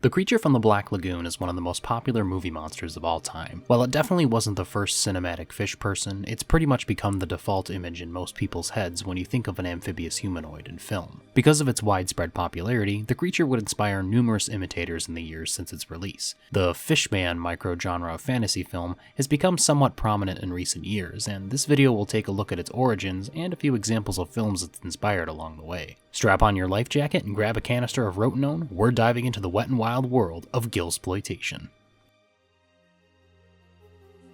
The creature from the Black Lagoon is one of the most popular movie monsters of all time. While it definitely wasn't the first cinematic fish person, it's pretty much become the default image in most people's heads when you think of an amphibious humanoid in film. Because of its widespread popularity, the creature would inspire numerous imitators in the years since its release. The Fishman micro-genre of fantasy film has become somewhat prominent in recent years, and this video will take a look at its origins and a few examples of films it's inspired along the way. Strap on your life jacket and grab a canister of rotenone, we're diving into the wet and wild world of Gill-sploitation.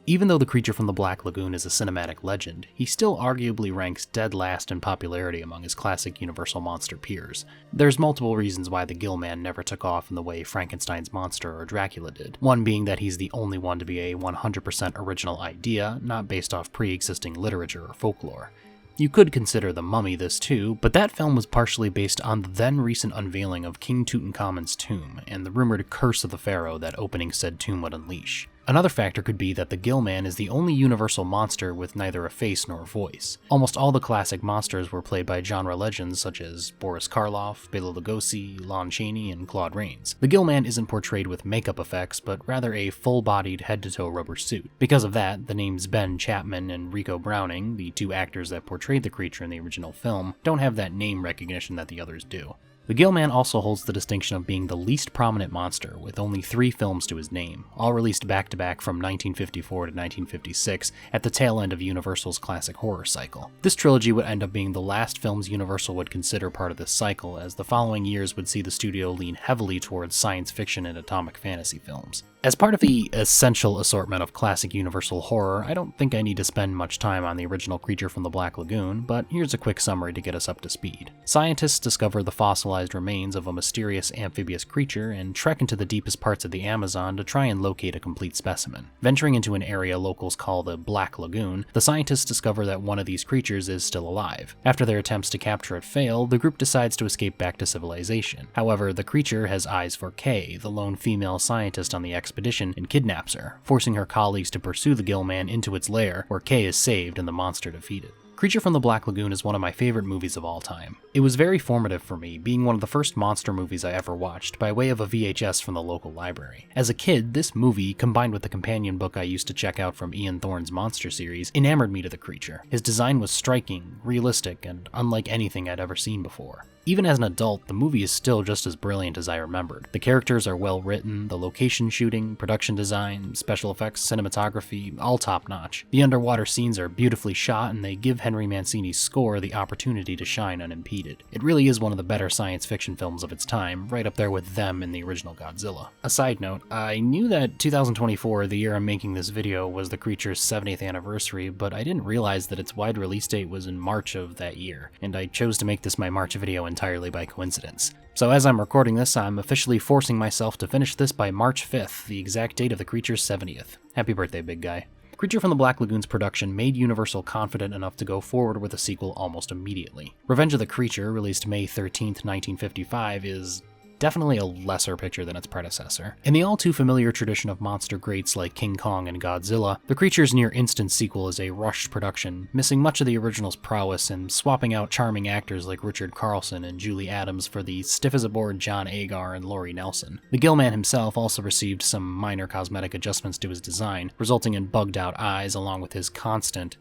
Even though the creature from the Black Lagoon is a cinematic legend, he still arguably ranks dead last in popularity among his classic Universal monster peers. There's multiple reasons why the Gill Man never took off in the way Frankenstein's monster or Dracula did. One being that he's the only one to be a 100% original idea, not based off pre-existing literature or folklore. You could consider The Mummy this too, but that film was partially based on the then recent unveiling of King Tutankhamun's tomb, and the rumored curse of the pharaoh that opening said tomb would unleash. Another factor could be that the Gill Man is the only universal monster with neither a face nor voice. Almost all the classic monsters were played by genre legends such as Boris Karloff, Bela Lugosi, Lon Chaney, and Claude Rains. The Gill Man isn't portrayed with makeup effects, but rather a full-bodied head-to-toe rubber suit. Because of that, the names Ben Chapman and Rico Browning, the two actors that portrayed the creature in the original film, don't have that name recognition that the others do. The Gill Man also holds the distinction of being the least prominent monster, with only 3 films to his name, all released back-to-back from 1954 to 1956 at the tail end of Universal's classic horror cycle. This trilogy would end up being the last films Universal would consider part of this cycle, as the following years would see the studio lean heavily towards science fiction and atomic fantasy films. As part of the essential assortment of classic Universal horror, I don't think I need to spend much time on the original creature from the Black Lagoon, but here's a quick summary to get us up to speed. Scientists discover the fossilized remains of a mysterious amphibious creature and trek into the deepest parts of the Amazon to try and locate a complete specimen. Venturing into an area locals call the Black Lagoon, the scientists discover that one of these creatures is still alive. After their attempts to capture it fail, the group decides to escape back to civilization. However, the creature has eyes for Kay, the lone female scientist on the expedition, and kidnaps her, forcing her colleagues to pursue the Gill Man into its lair, where Kay is saved and the monster defeated. Creature from the Black Lagoon is one of my favorite movies of all time. It was very formative for me, being one of the first monster movies I ever watched by way of a VHS from the local library. As a kid, this movie, combined with the companion book I used to check out from Ian Thorne's Monster series, enamored me to the creature. His design was striking, realistic, and unlike anything I'd ever seen before. Even as an adult, the movie is still just as brilliant as I remembered. The characters are well written, the location shooting, production design, special effects, cinematography, all top notch. The underwater scenes are beautifully shot, and they give Henry Mancini's score the opportunity to shine unimpeded. It really is one of the better science fiction films of its time, right up there with them and the original Godzilla. A side note, I knew that 2024, the year I'm making this video, was the creature's 70th anniversary, but I didn't realize that its wide release date was in March of that year, and I chose to make this my March video entirely by coincidence. So as I'm recording this, I'm officially forcing myself to finish this by March 5th, the exact date of the creature's 70th. Happy birthday, big guy. Creature from the Black Lagoon's production made Universal confident enough to go forward with a sequel almost immediately. Revenge of the Creature, released May 13th, 1955, is definitely a lesser picture than its predecessor. In the all-too-familiar tradition of monster greats like King Kong and Godzilla, the creature's near-instant sequel is a rushed production, missing much of the original's prowess and swapping out charming actors like Richard Carlson and Julie Adams for the stiff-as-a-board John Agar and Laurie Nelson. The Gill Man himself also received some minor cosmetic adjustments to his design, resulting in bugged-out eyes along with his constant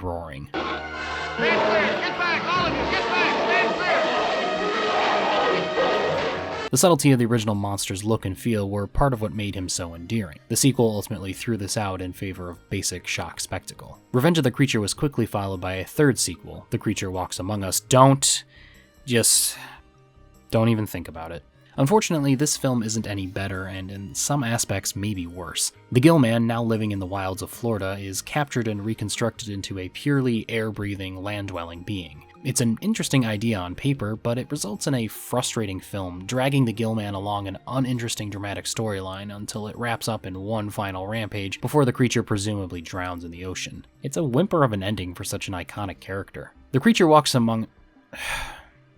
roaring. Stand clear! Get back! All of you! Get back! Stand clear! The subtlety of the original monster's look and feel were part of what made him so endearing. The sequel ultimately threw this out in favor of basic shock spectacle. Revenge of the Creature was quickly followed by a third sequel, The Creature Walks Among Us. Don't even think about it. Unfortunately, this film isn't any better, and in some aspects maybe worse. The Gill Man, now living in the wilds of Florida, is captured and reconstructed into a purely air-breathing, land-dwelling being. It's an interesting idea on paper, but it results in a frustrating film, dragging the Gill Man along an uninteresting dramatic storyline until it wraps up in one final rampage before the creature presumably drowns in the ocean. It's a whimper of an ending for such an iconic character. The Creature Walks Among...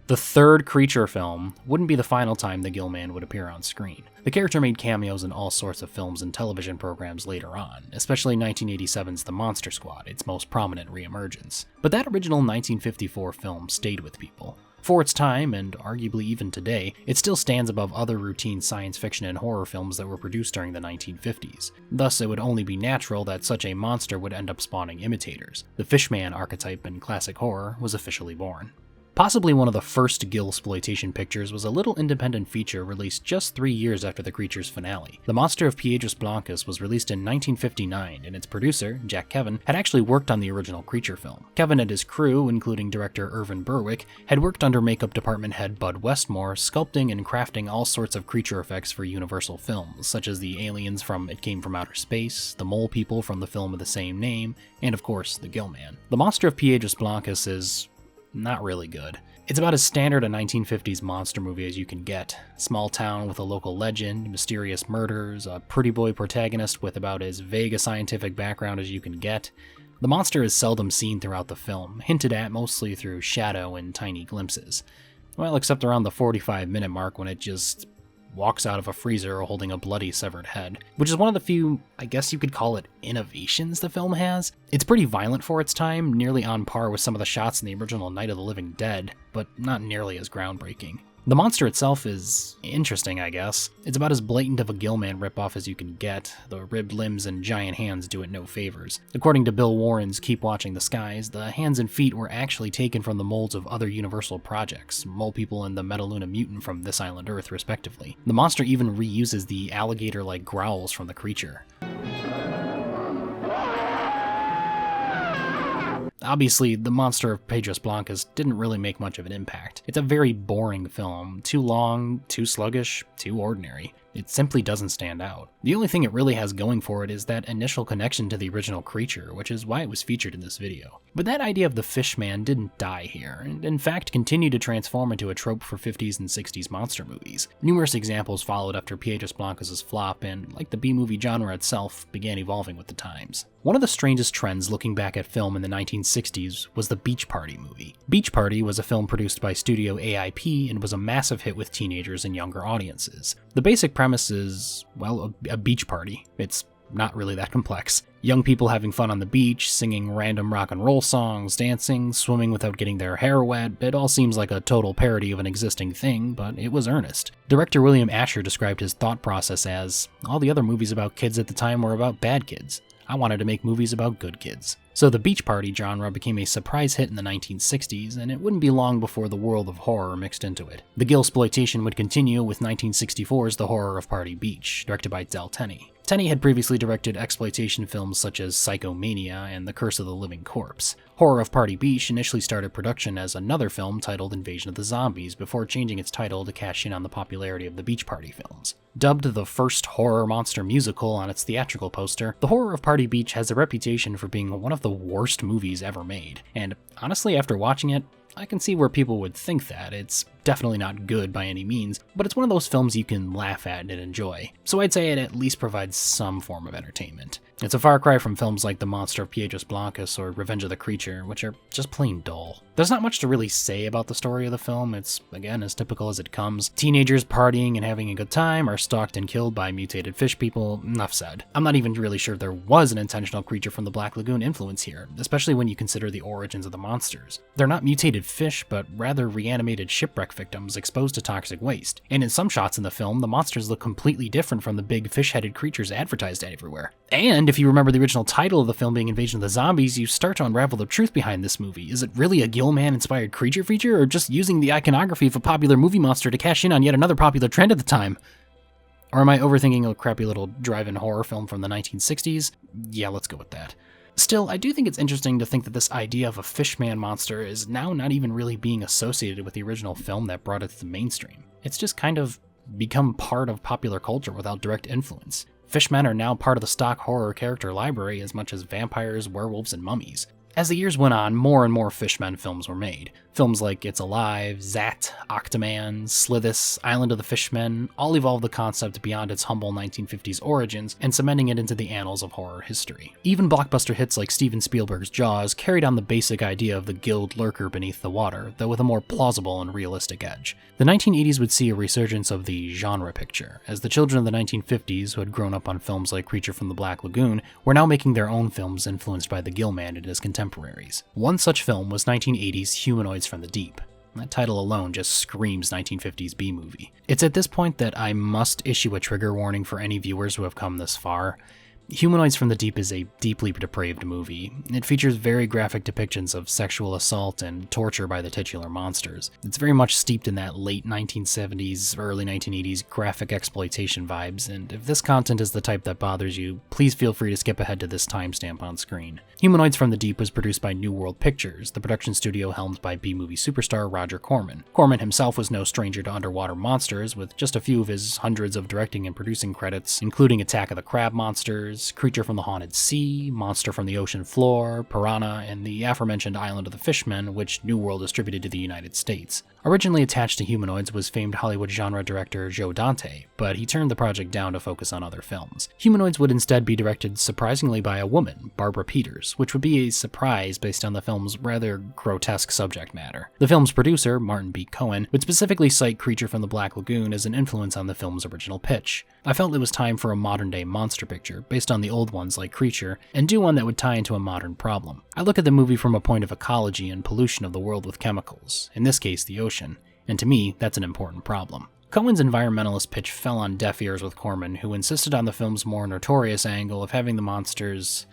The third Creature film wouldn't be the final time the Gill Man would appear on screen. The character made cameos in all sorts of films and television programs later on, especially 1987's The Monster Squad, its most prominent reemergence. But that original 1954 film stayed with people. For its time, and arguably even today, it still stands above other routine science fiction and horror films that were produced during the 1950s. Thus, it would only be natural that such a monster would end up spawning imitators. The Fishman archetype in classic horror was officially born. Possibly one of the first Gill-sploitation pictures was a little independent feature released just 3 years after the creature's finale. The Monster of Piedras Blancas was released in 1959, and its producer, Jack Kevin, had actually worked on the original creature film. Kevin and his crew, including director Irvin Berwick, had worked under makeup department head Bud Westmore, sculpting and crafting all sorts of creature effects for Universal films, such as the aliens from It Came From Outer Space, the mole people from the film of the same name, and of course, the Gill-man. The Monster of Piedras Blancas is not really good. It's about as standard a 1950s monster movie as you can get. Small town with a local legend, mysterious murders, a pretty boy protagonist with about as vague a scientific background as you can get. The monster is seldom seen throughout the film, hinted at mostly through shadow and tiny glimpses. Well, except around the 45-minute mark when it just walks out of a freezer holding a bloody severed head, which is one of the few, I guess you could call it, innovations the film has. It's pretty violent for its time, nearly on par with some of the shots in the original Night of the Living Dead, but not nearly as groundbreaking. The monster itself is interesting, I guess. It's about as blatant of a Gill-man ripoff as you can get. The ribbed limbs and giant hands do it no favors. According to Bill Warren's Keep Watching the Skies, the hands and feet were actually taken from the molds of other Universal projects, Mole People and the Metaluna Mutant from This Island Earth, respectively. The monster even reuses the alligator-like growls from the creature. Obviously, The Monster of Piedras Blancas didn't really make much of an impact. It's a very boring film, too long, too sluggish, too ordinary. It simply doesn't stand out. The only thing it really has going for it is that initial connection to the original creature, which is why it was featured in this video. But that idea of the Fishman didn't die here, and in fact continued to transform into a trope for 50s and 60s monster movies. Numerous examples followed after Piedras Blancas' flop, and like the B-movie genre itself, began evolving with the times. One of the strangest trends looking back at film in the 1960s was the Beach Party movie. Beach Party was a film produced by Studio AIP and was a massive hit with teenagers and younger audiences. The basic premise is, well, a beach party. It's not really that complex. Young people having fun on the beach, singing random rock and roll songs, dancing, swimming without getting their hair wet. It all seems like a total parody of an existing thing, but it was earnest. Director William Asher described his thought process as, all the other movies about kids at the time were about bad kids. I wanted to make movies about good kids. So the beach party genre became a surprise hit in the 1960s, and it wouldn't be long before the world of horror mixed into it. The Gill-sploitation would continue with 1964's The Horror of Party Beach, directed by Del Tenney. Tenney had previously directed exploitation films such as Psychomania and The Curse of the Living Corpse. Horror of Party Beach initially started production as another film titled Invasion of the Zombies before changing its title to cash in on the popularity of the Beach Party films. Dubbed the first horror monster musical on its theatrical poster, The Horror of Party Beach has a reputation for being one of the worst movies ever made. And honestly, after watching it, I can see where people would think that. It's definitely not good by any means, but it's one of those films you can laugh at and enjoy. So I'd say it at least provides some form of entertainment. It's a far cry from films like The Monster of Piedras Blancas or Revenge of the Creature, which are just plain dull. There's not much to really say about the story of the film. It's, again, as typical as it comes. Teenagers partying and having a good time are stalked and killed by mutated fish people. Enough said. I'm not even really sure there was an intentional creature from the Black Lagoon influence here, especially when you consider the origins of the monsters. They're not mutated fish, but rather reanimated shipwreck victims exposed to toxic waste. And in some shots in the film, the monsters look completely different from the big fish-headed creatures advertised everywhere. And if you remember the original title of the film being Invasion of the Zombies, you start to unravel the truth behind this movie. Is it really a Gill-man-inspired creature feature, or just using the iconography of a popular movie monster to cash in on yet another popular trend at the time? Or am I overthinking a crappy little drive-in horror film from the 1960s? Yeah, let's go with that. Still, I do think it's interesting to think that this idea of a fishman monster is now not even really being associated with the original film that brought it to the mainstream. It's just kind of become part of popular culture without direct influence. Fishmen are now part of the stock horror character library as much as vampires, werewolves, and mummies. As the years went on, more and more Fishmen films were made. Films like It's Alive, Zat, Octoman, Slithis, Island of the Fishmen all evolved the concept beyond its humble 1950s origins and cementing it into the annals of horror history. Even blockbuster hits like Steven Spielberg's Jaws carried on the basic idea of the gilled lurker beneath the water, though with a more plausible and realistic edge. The 1980s would see a resurgence of the genre picture, as the children of the 1950s who had grown up on films like Creature from the Black Lagoon were now making their own films influenced by the Gill-man and his contemporaries. One such film was 1980's Humanoids from the Deep. That title alone just screams 1950s B-movie. It's at this point that I must issue a trigger warning for any viewers who have come this far. Humanoids from the Deep is a deeply depraved movie. It features very graphic depictions of sexual assault and torture by the titular monsters. It's very much steeped in that late 1970s, early 1980s graphic exploitation vibes, and if this content is the type that bothers you, please feel free to skip ahead to this timestamp on screen. Humanoids from the Deep was produced by New World Pictures, the production studio helmed by B-movie superstar Roger Corman. Corman himself was no stranger to underwater monsters, with just a few of his hundreds of directing and producing credits, including Attack of the Crab Monsters, Creature from the Haunted Sea, Monster from the Ocean Floor, Piranha, and the aforementioned Island of the Fishmen, which New World distributed to the United States. Originally attached to Humanoids was famed Hollywood genre director Joe Dante, but he turned the project down to focus on other films. Humanoids would instead be directed surprisingly by a woman, Barbara Peters, which would be a surprise based on the film's rather grotesque subject matter. The film's producer, Martin B. Cohen, would specifically cite Creature from the Black Lagoon as an influence on the film's original pitch. I felt it was time for a modern-day monster picture, based on the old ones like Creature, and do one that would tie into a modern problem. I look at the movie from a point of ecology and pollution of the world with chemicals, in this case the ocean, and to me, that's an important problem. Cohen's environmentalist pitch fell on deaf ears with Corman, who insisted on the film's more notorious angle of having the monsters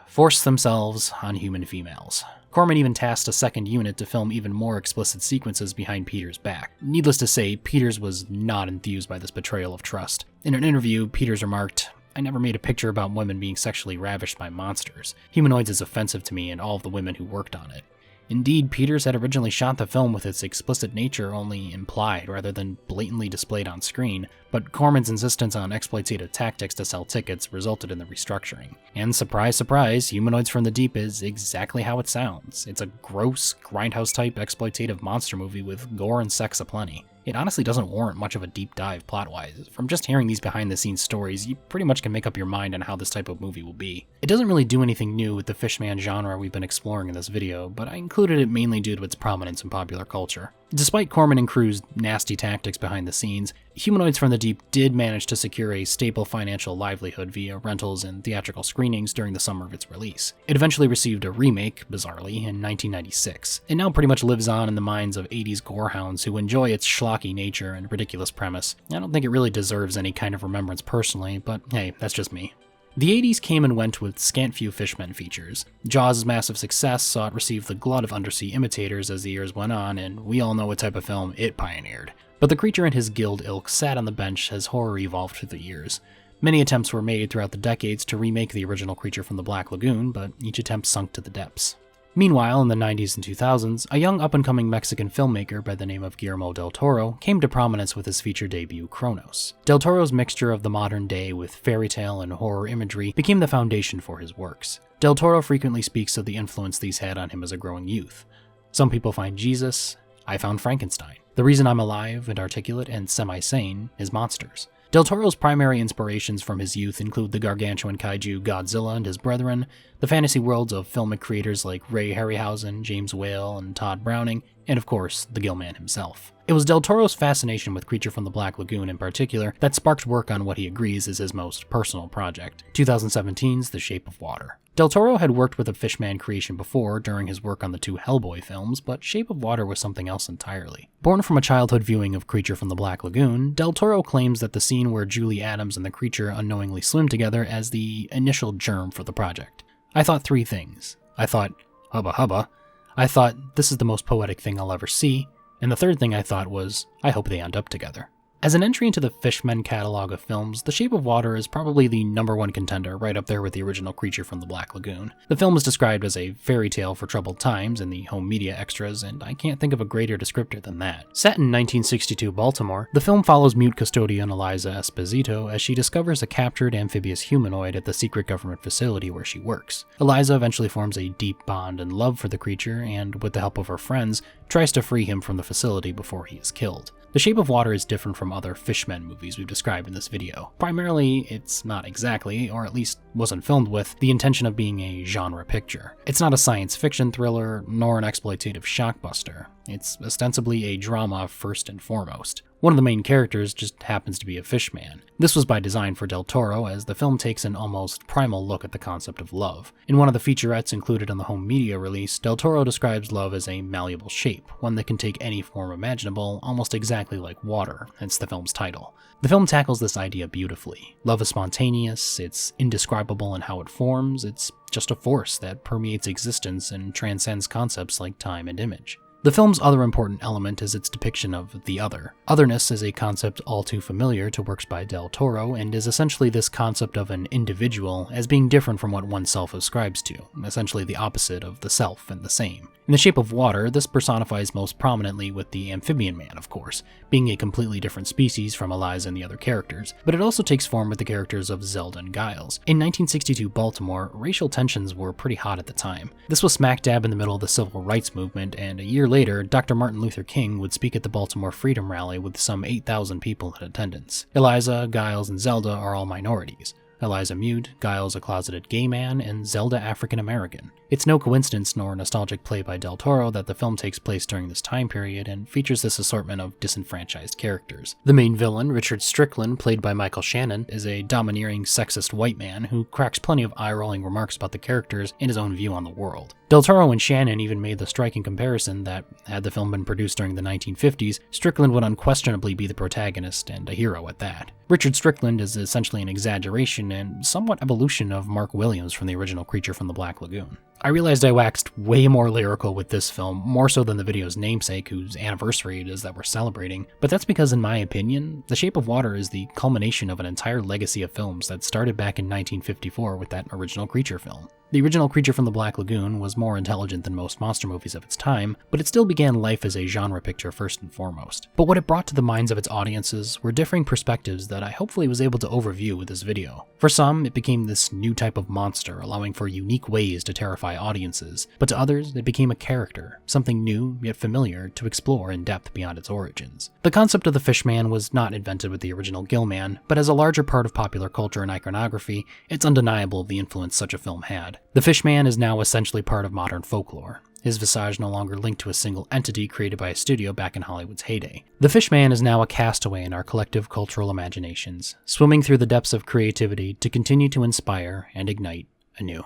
force themselves on human females. Corman even tasked a second unit to film even more explicit sequences behind Peters' back. Needless to say, Peters was not enthused by this betrayal of trust. In an interview, Peters remarked, "I never made a picture about women being sexually ravished by monsters. Humanoids is offensive to me and all of the women who worked on it." Indeed, Peters had originally shot the film with its explicit nature only implied rather than blatantly displayed on screen, but Corman's insistence on exploitative tactics to sell tickets resulted in the restructuring. And surprise, surprise, Humanoids from the Deep is exactly how it sounds. It's a gross, grindhouse-type exploitative monster movie with gore and sex aplenty. It honestly doesn't warrant much of a deep dive plot-wise. From just hearing these behind-the-scenes stories, you pretty much can make up your mind on how this type of movie will be. It doesn't really do anything new with the fishman genre we've been exploring in this video, but I included it mainly due to its prominence in popular culture. Despite Corman and crew's nasty tactics behind the scenes, Humanoids from the Deep did manage to secure a stable financial livelihood via rentals and theatrical screenings during the summer of its release. It eventually received a remake, bizarrely, in 1996. It now pretty much lives on in the minds of 80s gorehounds who enjoy its schlocky nature and ridiculous premise. I don't think it really deserves any kind of remembrance personally, but hey, that's just me. The 80s came and went with scant few Fishmen features. Jaws' massive success saw it receive the glut of undersea imitators as the years went on, and we all know what type of film it pioneered. But the creature and his guild ilk sat on the bench as horror evolved through the years. Many attempts were made throughout the decades to remake the original Creature from the Black Lagoon, but each attempt sunk to the depths. Meanwhile, in the 90s and 2000s, a young up-and-coming Mexican filmmaker by the name of Guillermo del Toro came to prominence with his feature debut, Cronos. Del Toro's mixture of the modern day with fairy tale and horror imagery became the foundation for his works. Del Toro frequently speaks of the influence these had on him as a growing youth. Some people find Jesus, I found Frankenstein. The reason I'm alive and articulate and semi-sane is monsters. Del Toro's primary inspirations from his youth include the gargantuan kaiju Godzilla and his brethren, the fantasy worlds of filmic creators like Ray Harryhausen, James Whale, and Todd Browning, and of course, the Gill-man himself. It was Del Toro's fascination with Creature from the Black Lagoon in particular that sparked work on what he agrees is his most personal project, 2017's The Shape of Water. Del Toro had worked with a Fishman creation before during his work on the two Hellboy films, but Shape of Water was something else entirely. Born from a childhood viewing of Creature from the Black Lagoon, Del Toro claims that the scene where Julie Adams and the creature unknowingly swim together as the initial germ for the project. I thought three things. I thought, hubba hubba. I thought, this is the most poetic thing I'll ever see. And the third thing I thought was, I hope they end up together. As an entry into the Fishmen catalog of films, The Shape of Water is probably the #1 contender, right up there with the original Creature from the Black Lagoon. The film is described as a fairy tale for troubled times in the home media extras, and I can't think of a greater descriptor than that. Set in 1962 Baltimore, the film follows mute custodian Eliza Esposito as she discovers a captured amphibious humanoid at the secret government facility where she works. Eliza eventually forms a deep bond and love for the creature, and with the help of her friends, tries to free him from the facility before he is killed. The Shape of Water is different from other Fishmen movies we've described in this video. Primarily, it's not exactly, or at least wasn't filmed with the intention of being a genre picture. It's not a science fiction thriller, nor an exploitative shockbuster. It's ostensibly a drama first and foremost. One of the main characters just happens to be a fish man. This was by design for Del Toro, as the film takes an almost primal look at the concept of love. In one of the featurettes included on the home media release, Del Toro describes love as a malleable shape, one that can take any form imaginable, almost exactly like water, hence the film's title. The film tackles this idea beautifully. Love is spontaneous, it's indescribable in how it forms, it's just a force that permeates existence and transcends concepts like time and image. The film's other important element is its depiction of the other. Otherness is a concept all too familiar to works by Del Toro, and is essentially this concept of an individual as being different from what oneself ascribes to, essentially the opposite of the self and the same. In The Shape of Water, this personifies most prominently with the amphibian man, of course, being a completely different species from Eliza and the other characters, but it also takes form with the characters of Zelda and Giles. In 1962 Baltimore, racial tensions were pretty hot at the time. This was smack dab in the middle of the civil rights movement, and a year later, Dr. Martin Luther King would speak at the Baltimore Freedom Rally with some 8,000 people in attendance. Eliza, Giles, and Zelda are all minorities. Eliza mute, Giles a closeted gay man, and Zelda African American. It's no coincidence nor nostalgic play by Del Toro that the film takes place during this time period and features this assortment of disenfranchised characters. The main villain, Richard Strickland, played by Michael Shannon, is a domineering sexist white man who cracks plenty of eye-rolling remarks about the characters and his own view on the world. Del Toro and Shannon even made the striking comparison that, had the film been produced during the 1950s, Strickland would unquestionably be the protagonist, and a hero at that. Richard Strickland is essentially an exaggeration and somewhat evolution of Mark Williams from the original Creature from the Black Lagoon. I realized I waxed way more lyrical with this film, more so than the video's namesake, whose anniversary it is that we're celebrating, but that's because, in my opinion, The Shape of Water is the culmination of an entire legacy of films that started back in 1954 with that original Creature film. The original Creature from the Black Lagoon was more intelligent than most monster movies of its time, but it still began life as a genre picture first and foremost. But what it brought to the minds of its audiences were differing perspectives that I hopefully was able to overview with this video. For some, it became this new type of monster, allowing for unique ways to terrify audiences, but to others, it became a character, something new yet familiar to explore in depth beyond its origins. The concept of the Fishman was not invented with the original Gill-man, but as a larger part of popular culture and iconography, it's undeniable the influence such a film had. The Fishman is now essentially part of modern folklore, his visage no longer linked to a single entity created by a studio back in Hollywood's heyday. The Fishman is now a castaway in our collective cultural imaginations, swimming through the depths of creativity to continue to inspire and ignite anew.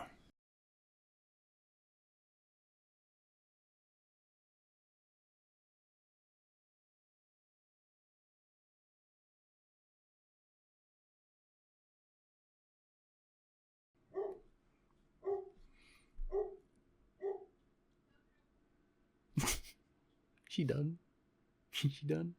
She done? She done?